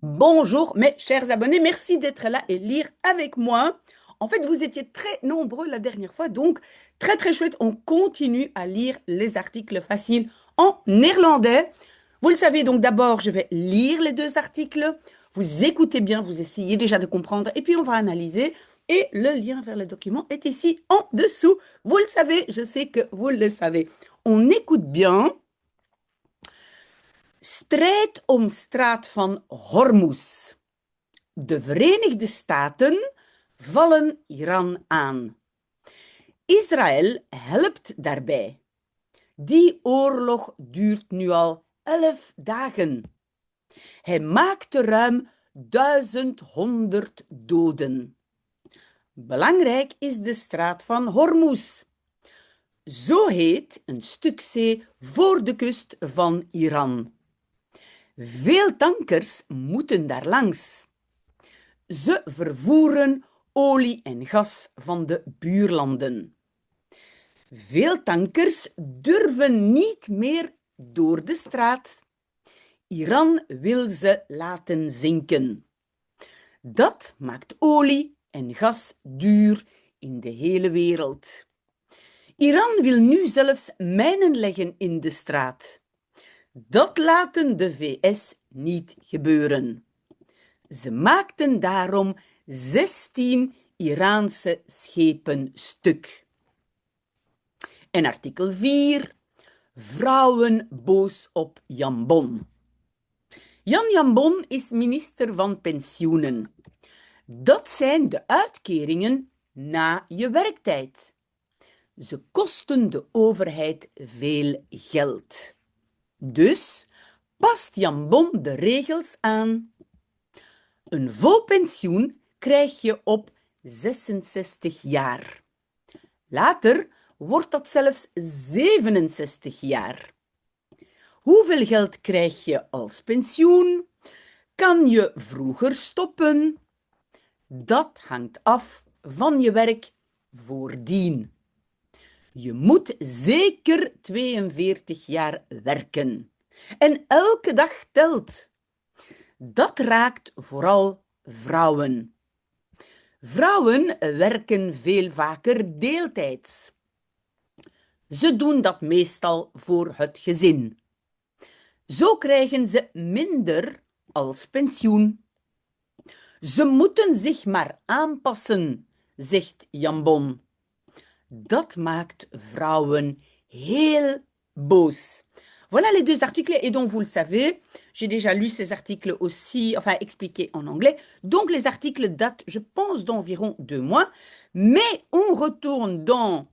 Bonjour mes chers abonnés, merci d'être là et lire avec moi. En fait, vous étiez très nombreux la dernière fois, donc très chouette. On continue à lire les articles faciles en néerlandais. Vous le savez, donc d'abord, je vais lire les deux articles. Vous écoutez bien, vous essayez déjà de comprendre et puis on va analyser. Et le lien vers le document est ici en dessous. Vous le savez, je sais que vous le savez. On écoute bien. Strijd om straat van Hormuz. De Verenigde Staten vallen Iran aan. Israël helpt daarbij. Die oorlog duurt nu al 11 dagen. Hij maakte ruim 1100 doden. Belangrijk is de straat van Hormuz. Zo heet een stuk zee voor de kust van Iran. Veel tankers moeten daar langs. Ze vervoeren olie en gas van de buurlanden. Veel tankers durven niet meer door de straat. Iran wil ze laten zinken. Dat maakt olie en gas duur in de hele wereld. Iran wil nu zelfs mijnen leggen in de straat. Dat laten de VS niet gebeuren. Ze maakten daarom 16 Iraanse schepen stuk. En artikel 4. Vrouwen boos op Jambon. Jan Jambon is minister van Pensioenen. Dat zijn de uitkeringen na je werktijd. Ze kosten de overheid veel geld. Dus past Jambon de regels aan. Een vol pensioen krijg je op 66 jaar. Later wordt dat zelfs 67 jaar. Hoeveel geld krijg je als pensioen? Kan je vroeger stoppen? Dat hangt af van je werk voordien. Je moet zeker 42 jaar werken. En elke dag telt. Dat raakt vooral vrouwen. Vrouwen werken veel vaker deeltijds. Ze doen dat meestal voor het gezin. Zo krijgen ze minder als pensioen. Ze moeten zich maar aanpassen, zegt Jambon. Dat maakt vrouwen heel boos. Voilà les deux articles et donc vous le savez, j'ai déjà lu ces articles aussi, enfin expliqués en anglais. Donc les articles datent, je pense, d'environ 2 mois, mais on retourne dans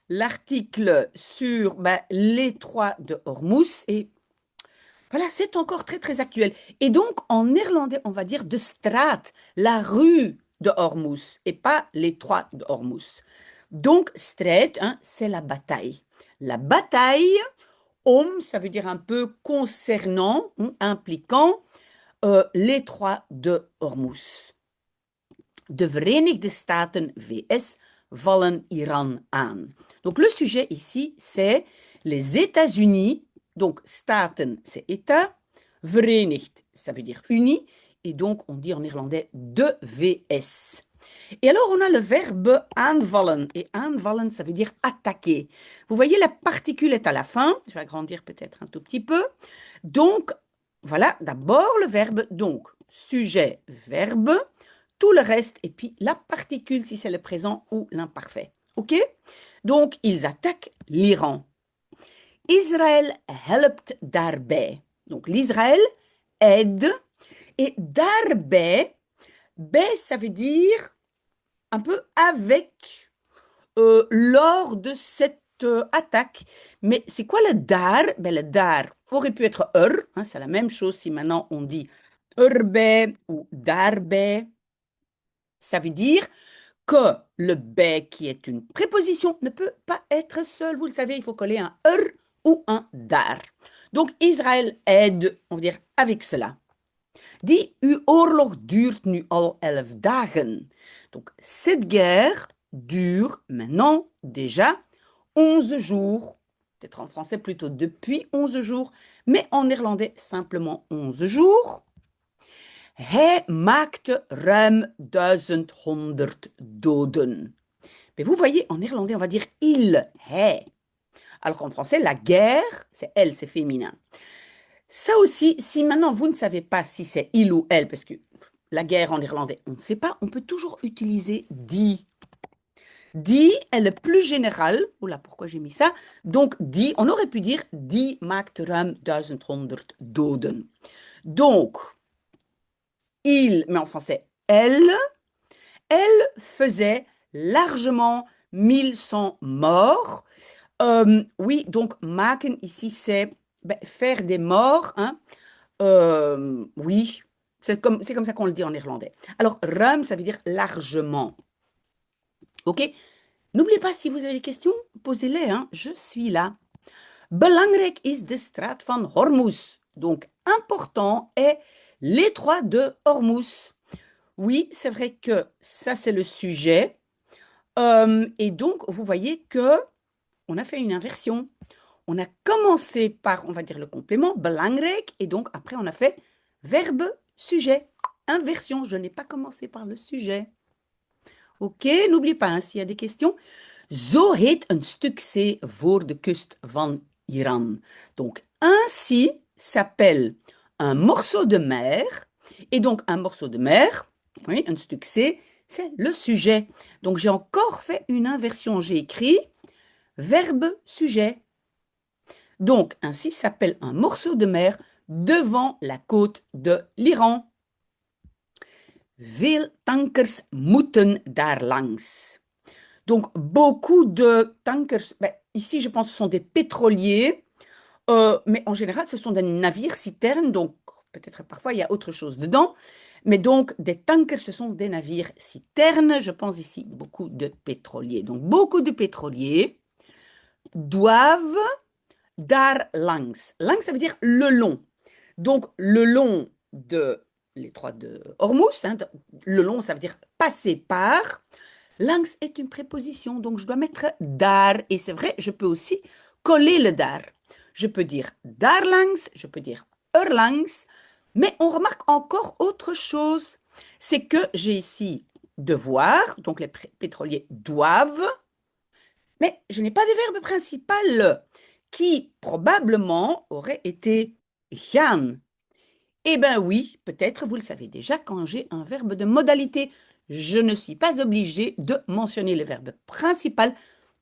l'article sur l'étroit de Hormuz et voilà, c'est encore très actuel. Et donc en néerlandais, on va dire de straat, la rue de Hormuz et pas l'étroit de Hormuz. Donc strijd, hein, c'est la bataille. La bataille ça veut dire un peu concernant, impliquant l'étroit de Hormuz. De Verenigde Staten, VS, vallen Iran aan. Donc le sujet ici, c'est les États-Unis. Donc Staten, c'est État. Verenigd, ça veut dire uni. Et donc on dit en néerlandais de VS. Et alors, on a le verbe aanvallen. Et aanvallen, ça veut dire attaquer. Vous voyez, la particule est à la fin. Je vais agrandir peut-être un tout petit peu. Donc, voilà, d'abord le verbe. Donc, sujet, verbe, tout le reste, et puis la particule si c'est le présent ou l'imparfait. OK? Donc, ils attaquent l'Iran. Israël helpt daarbij. Donc, l'Israël aide. Et daarbij, ça veut dire un peu avec, lors de cette attaque. Mais c'est quoi le dar? Le dar aurait pu être hein, c'est la même chose si maintenant on dit erbij ou daarbij. Ça veut dire que le bij, qui est une préposition, ne peut pas être seul. Vous le savez, il faut coller un ou un dar. Donc Israël aide, on va dire, avec cela. Die oorlog duurt nu al 11 dagen. Donc, cette guerre dure maintenant déjà 11 jours. Peut-être en français plutôt depuis 11 jours, mais en néerlandais simplement 11 jours. Hij maakte ruim 1100 doden. Mais vous voyez, en néerlandais, on va dire il, hij. Alors qu'en français, la guerre, c'est elle, c'est féminin. Ça aussi, si maintenant vous ne savez pas si c'est il ou elle, parce que la guerre en néerlandais, on ne sait pas, on peut toujours utiliser die. Die est le plus général. Oula, pourquoi j'ai mis ça? Donc, die, on aurait pu dire die maakt ruim 1100 doden. Donc, il, mais en français, elle faisait largement 1100 morts. Oui, donc maken ici, c'est ben, faire des morts. Hein. Oui, c'est comme ça qu'on le dit en néerlandais. Alors, ruim, ça veut dire largement. OK? N'oubliez pas, si vous avez des questions, posez-les. Hein. Je suis là. Belangrijk is de straat van Hormuz. Donc, important est l'étroit de Hormuz. Oui, c'est vrai que ça, c'est le sujet. Et donc, vous voyez que on a fait une inversion. On a commencé par, on va dire, le complément, belangrijk, et donc après, on a fait verbe, sujet. Inversion, je n'ai pas commencé par le sujet. Ok, n'oublie pas, hein, s'il y a des questions. Zo heet een stuk zee voor de kust van Iran. Donc, ainsi s'appelle un morceau de mer. Et donc, un morceau de mer, oui, un stuk zee, c'est le sujet. Donc, j'ai encore fait une inversion. J'ai écrit verbe, sujet. Donc, ainsi s'appelle un morceau de mer devant la côte de l'Iran. Veel tankers moeten daar langs. Donc, beaucoup de tankers, ben, ici je pense que ce sont des pétroliers, mais en général ce sont des navires citernes, donc peut-être parfois il y a autre chose dedans, mais donc des tankers ce sont des navires citernes, je pense ici beaucoup de pétroliers. Donc, beaucoup de pétroliers doivent daar langs. Langs, ça veut dire le long. Donc, le long de l'étroit de Hormuz, hein, le long, ça veut dire passer par. Langs est une préposition, donc je dois mettre daar. Et c'est vrai, je peux aussi coller le daar. Je peux dire daar langs, je peux dire langs, mais on remarque encore autre chose. C'est que j'ai ici devoir, donc les pétroliers doivent, mais je n'ai pas de verbe principal qui probablement aurait été gaan. Eh bien oui, peut-être vous le savez déjà, quand j'ai un verbe de modalité, je ne suis pas obligée de mentionner le verbe principal,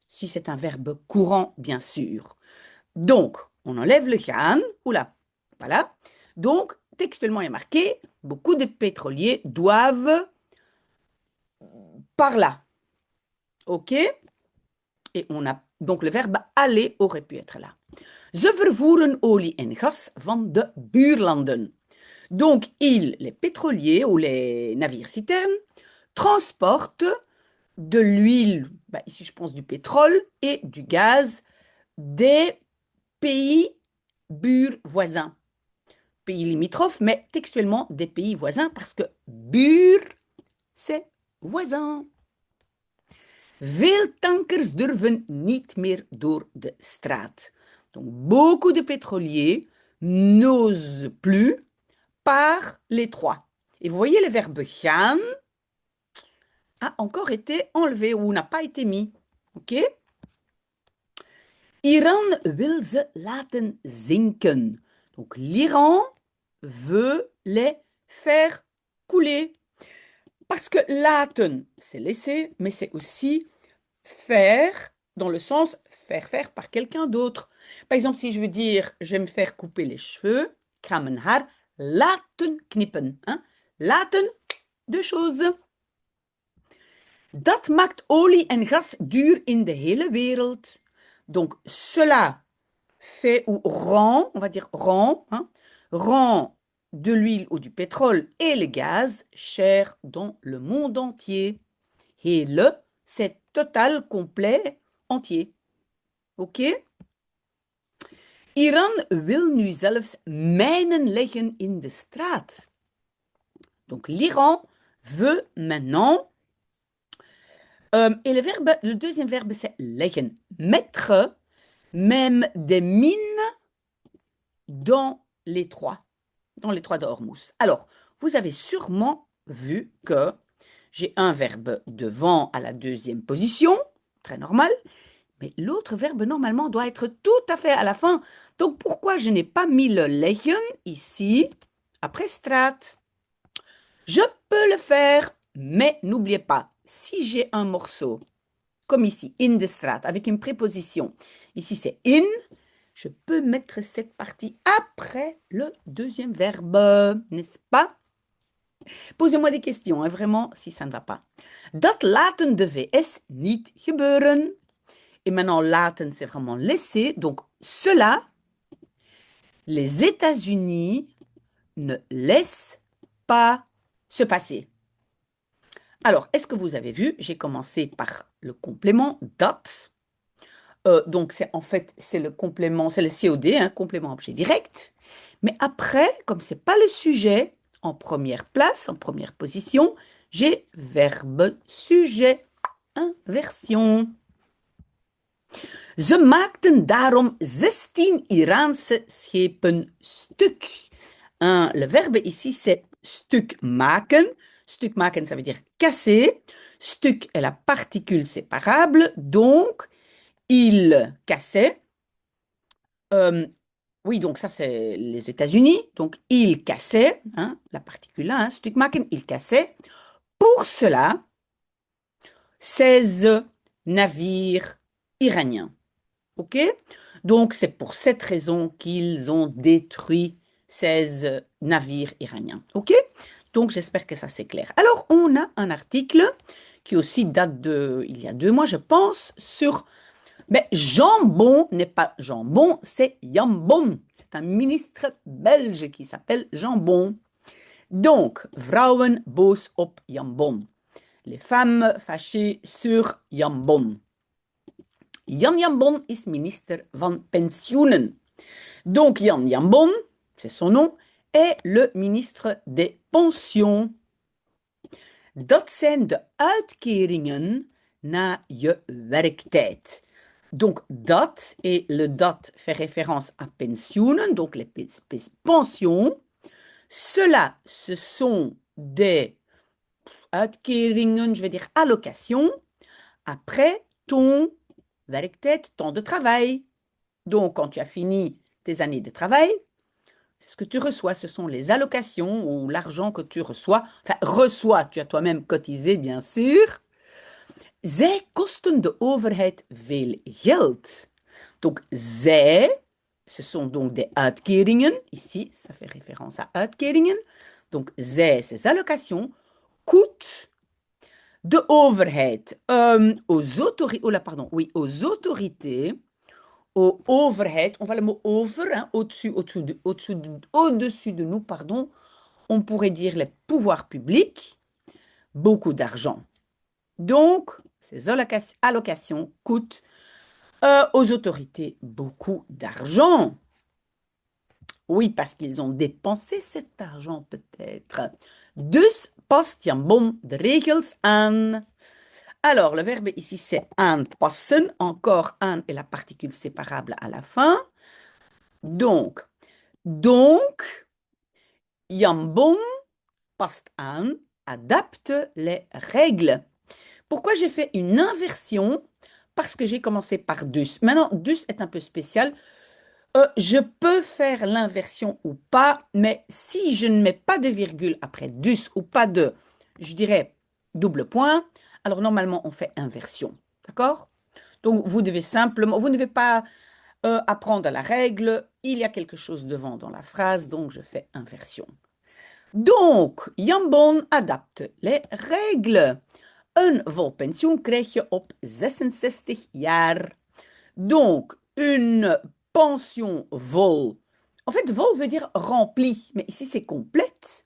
si c'est un verbe courant, bien sûr. Donc, on enlève le gaan, oula, voilà. Donc, textuellement, il y a marqué, beaucoup de pétroliers doivent par là. OK? Et on a donc le verbe aller aurait pu être là. Ze vervoeren olie en gas van de buurlanden. Donc, ils, les pétroliers ou les navires citernes, transportent de l'huile, bah ici je pense du pétrole et du gaz des pays voisins. Pays limitrophes, mais textuellement des pays voisins parce que buur, c'est voisin. Veel tankers durven niet meer door de straat. Donc, beaucoup de pétroliers n'osent plus par l'étroit. Et vous voyez, le verbe gaan a encore été enlevé ou n'a pas été mis. OK? Iran wil ze laten zinken. Donc, l'Iran veut les faire couler. Parce que laten, c'est laisser, mais c'est aussi faire dans le sens faire par quelqu'un d'autre. Par exemple, si je veux dire je vais me faire couper les cheveux, ik ga mijn haar laten knippen. Hein? Laten, deux choses. Dat maakt olie en gas duur in de hele wereld. Donc, cela fait ou rend, on va dire rend, hein, rend de l'huile ou du pétrole et le gaz cher dans le monde entier. Hele, c'est total, complet, entier. OK? Iran wil nu zelfs mijnen leggen in de straat. Donc, l'Iran veut maintenant. Et le deuxième verbe, c'est leggen. Mettre même des mines dans l'étroit. dans les trois de Hormuz. Alors, vous avez sûrement vu que j'ai un verbe devant à la deuxième position, très normal, mais l'autre verbe normalement doit être tout à fait à la fin. Donc, pourquoi je n'ai pas mis le leggen ici, après straat? Je peux le faire, mais n'oubliez pas, si j'ai un morceau, comme ici, in de straat, avec une préposition, ici c'est in, je peux mettre cette partie après le deuxième verbe, n'est-ce pas? Posez-moi des questions, hein, vraiment, si ça ne va pas. Dat laten de VS niet gebeuren. Et maintenant, laten, c'est vraiment laisser. Donc, cela, les États-Unis ne laissent pas se passer. Alors, est-ce que vous avez vu? J'ai commencé par le complément dat. Donc, c'est le complément, c'est le COD, hein, complément objet direct. Mais après, comme ce n'est pas le sujet, en première place, en première position, j'ai verbe sujet, inversion. Ze maakten daarom 16 Iraanse schepen stuk. Le verbe ici, c'est stuk maken. Stuk maken, ça veut dire casser. Stuk est la particule séparable, donc il cassait. Oui, donc ça, c'est les États-Unis. Donc, il cassait, hein, la particule là, hein, stuk maken, il cassait. Pour cela, 16 navires iraniens. OK? Donc, c'est pour cette raison qu'ils ont détruit 16 navires iraniens. OK? Donc, j'espère que ça c'est clair. Alors, on a un article qui aussi date il y a 2 mois, je pense, sur... Mais jambon n'est pas jambon, c'est jambon. C'est un ministre belge qui s'appelle Jambon. Donc, vrouwen boos op jambon. Les femmes fâchées sur jambon. Jan Jambon is minister van Pensioenen. Donc Jan Jambon, c'est son nom, est le ministre des pensions. Dat zijn de uitkeringen na je werktijd. Donc dat, et le dat fait référence à pensioenen, donc les pensions. Cela, ce sont des uitkeringen, je vais dire allocations, après ton werktijd, temps de travail. Donc, quand tu as fini tes années de travail, ce que tu reçois, ce sont les allocations ou l'argent que tu reçois. Enfin, tu as toi-même cotisé, bien sûr. Zij kosten de overheid veel geld. Donc, zij, ce sont donc des uitkeringen. Ici, ça fait référence à uitkeringen. Donc, zij, ces allocations, coûtent de overheid aux autorités, aux overheid, on va le mot over, hein, au-dessus de nous, pardon, on pourrait dire les pouvoirs publics, beaucoup d'argent. Donc, ces allocations coûtent aux autorités beaucoup d'argent. Oui, parce qu'ils ont dépensé cet argent peut-être. Dus past Jambon de regels aan. Alors, le verbe ici, c'est aanpassen. Encore aan et la particule séparable à la fin. Donc, Jambon past aan, adapte les règles. Pourquoi j'ai fait une inversion? Parce que j'ai commencé par dus. Maintenant, dus est un peu spécial. Je peux faire l'inversion ou pas, mais si je ne mets pas de virgule après dus ou pas de, je dirais, double point, alors normalement on fait inversion. D'accord? Donc vous devez simplement, vous ne devez pas apprendre la règle, il y a quelque chose devant dans la phrase, donc je fais inversion. Donc, Jambon adapte les règles. Een vol pensioen krijg je op 66 jaar. Donc, une pension vol. En fait, vol veut dire rempli, mais ici c'est complète.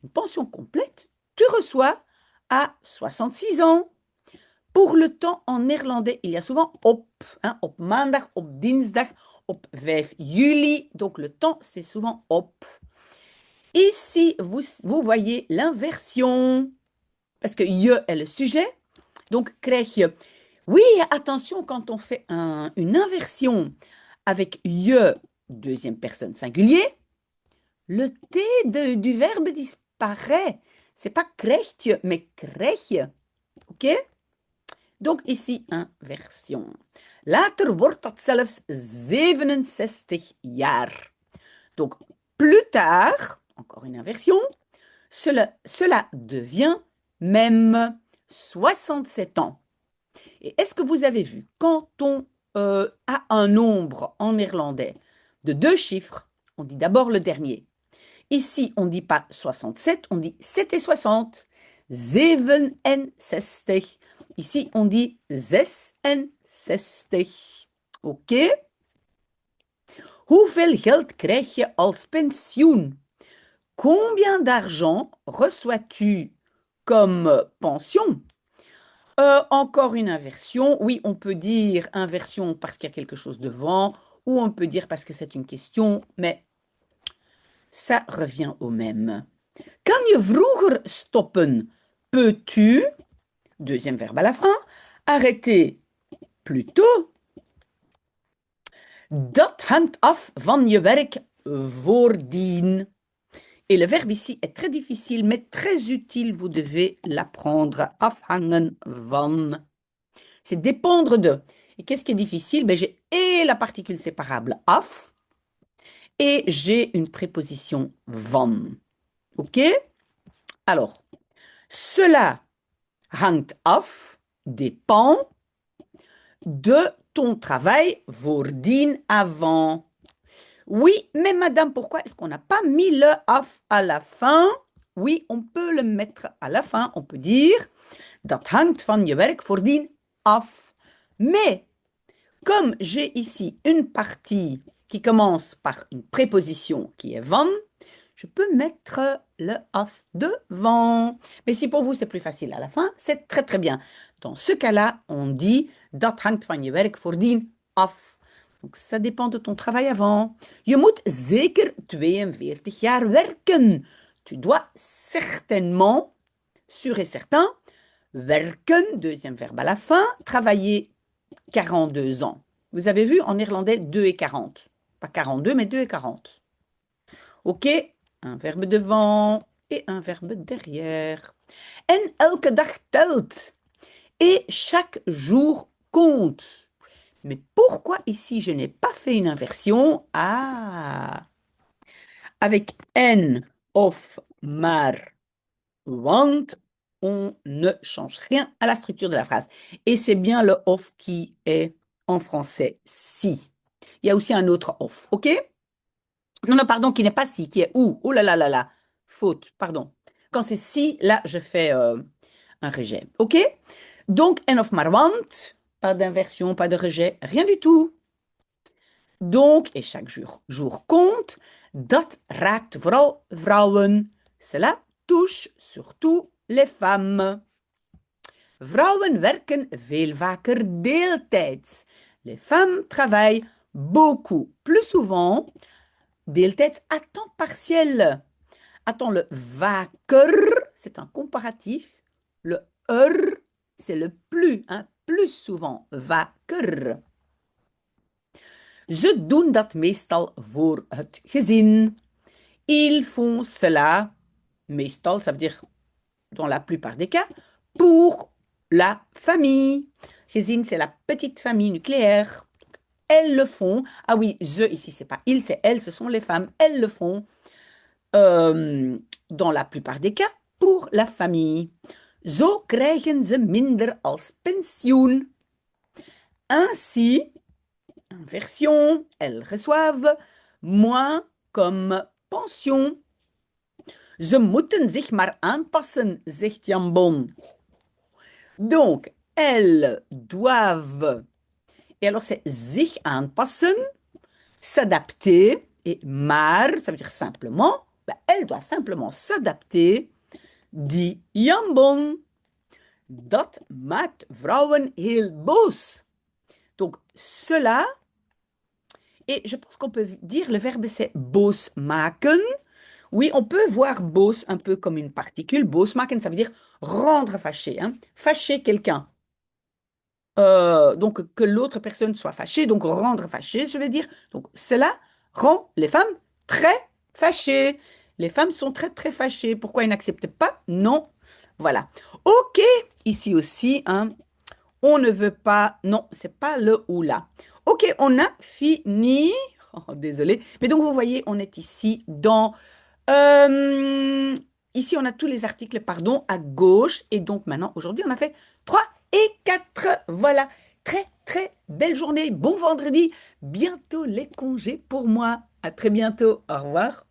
Une pension complète, tu reçois à 66 ans. Pour le temps en néerlandais, il y a souvent op, hein, op maandag, op dinsdag, op 5 juli. Donc le temps, c'est souvent op. Ici, vous voyez l'inversion, parce que je est le sujet. Donc, krijg je. Oui, attention, quand on fait une inversion avec je, deuxième personne singulier, Le T du verbe disparaît. C'est pas krijgt, mais krijg. OK? Donc ici, inversion. Later wordt dat zelfs 67 jaar. Donc, plus tard, encore une inversion, cela devient même 67 ans. Et est-ce que vous avez vu, quand on a un nombre en néerlandais de 2 chiffres, on dit d'abord le dernier. Ici, on ne dit pas 67, on dit 7 et 60. 67. Ici, on dit 66. OK? Hoeveel geld krijg je als pensioen? Combien d'argent reçois-tu comme pension? Encore une inversion. Oui, on peut dire inversion parce qu'il y a quelque chose devant, ou on peut dire parce que c'est une question, mais ça revient au même. Kan je vroeger stoppen? Peux-tu, deuxième verbe à la fin, arrêter plus tôt? Dat hangt af van je werk voordien. Et le verbe ici est très difficile, mais très utile. Vous devez l'apprendre. Afhangen van. C'est dépendre de. Et qu'est-ce qui est difficile? Ben, j'ai et la particule séparable af et j'ai une préposition van. OK? Alors, cela hangt af, dépend de ton travail voordien avant. Oui, mais madame, pourquoi est-ce qu'on n'a pas mis le af à la fin? Oui, on peut le mettre à la fin. On peut dire dat hangt van je werk voordien af. Mais comme j'ai ici une partie qui commence par une préposition qui est van, je peux mettre le af devant. Mais si pour vous c'est plus facile à la fin, c'est très très bien. Dans ce cas-là, on dit dat hangt van je werk voordien af. Donc ça dépend de ton travail avant. Je moet zeker 42 jaar werken. Tu dois certainement, sûr et certain, werken, deuxième verbe à la fin, travailler 42 ans. Vous avez vu en irlandais 2 et 40. Pas 42, mais 2 et 40. OK? Un verbe devant et un verbe derrière. En elke dag telt. Et chaque jour compte. Mais pourquoi ici je n'ai pas fait une inversion? Ah! Avec en of maar want, on ne change rien à la structure de la phrase. Et c'est bien le of qui est en français si. Il y a aussi un autre of, OK? Non, non, pardon, qui n'est pas si, qui est ou. Oh là là là là, faute, pardon. Quand c'est si, là, je fais un rejet, OK? Donc, en of maar want, pas d'inversion, pas de rejet, rien du tout. Donc, et chaque jour compte, dat raakt vooral vrouwen. Cela touche surtout les femmes. Vrouwen werken veel vaker deeltijds. Les femmes travaillent beaucoup plus souvent deeltijds à temps partiel. Attends, le vaker, c'est un comparatif. Le c'est le plus, hein, plus souvent, vaker. Ze doen dat meestal voor het gezin. Ils font cela, meestal, ça veut dire dans la plupart des cas, pour la famille. Gezin, c'est la petite famille nucléaire. Elles le font. Ah oui, je ici, c'est pas ils, c'est elles, ce sont les femmes. Elles le font dans la plupart des cas pour la famille. Zo krijgen ze minder als pensioen. Ainsi, inversion, elles reçoivent moins comme pension. Ze moeten zich maar aanpassen, zegt Jan Bon. Donc, elles doivent, et alors c'est zich aanpassen, s'adapter, et maar, ça veut dire simplement, ben, elles doivent simplement s'adapter, dit Jan Bon. Dat maakt vrouwen heel boos. Donc, cela, et je pense qu'on peut dire, le verbe c'est boos maken. Oui, on peut voir boos un peu comme une particule. Boos maken, ça veut dire rendre fâché. Hein? Fâcher quelqu'un. Donc, que l'autre personne soit fâchée, donc rendre fâché, je vais dire. Donc, cela rend les femmes très fâchées. Les femmes sont très, très fâchées. Pourquoi elles n'acceptent pas? Non. Voilà. OK. Ici aussi, hein, on ne veut pas. Non, c'est pas le ou là. OK, on a fini. Oh, désolé. Mais donc, vous voyez, on est ici dans ici, on a tous les articles, pardon, à gauche. Et donc maintenant, aujourd'hui, on a fait 3 et 4. Voilà. Très, très belle journée. Bon vendredi. Bientôt les congés pour moi. À très bientôt. Au revoir.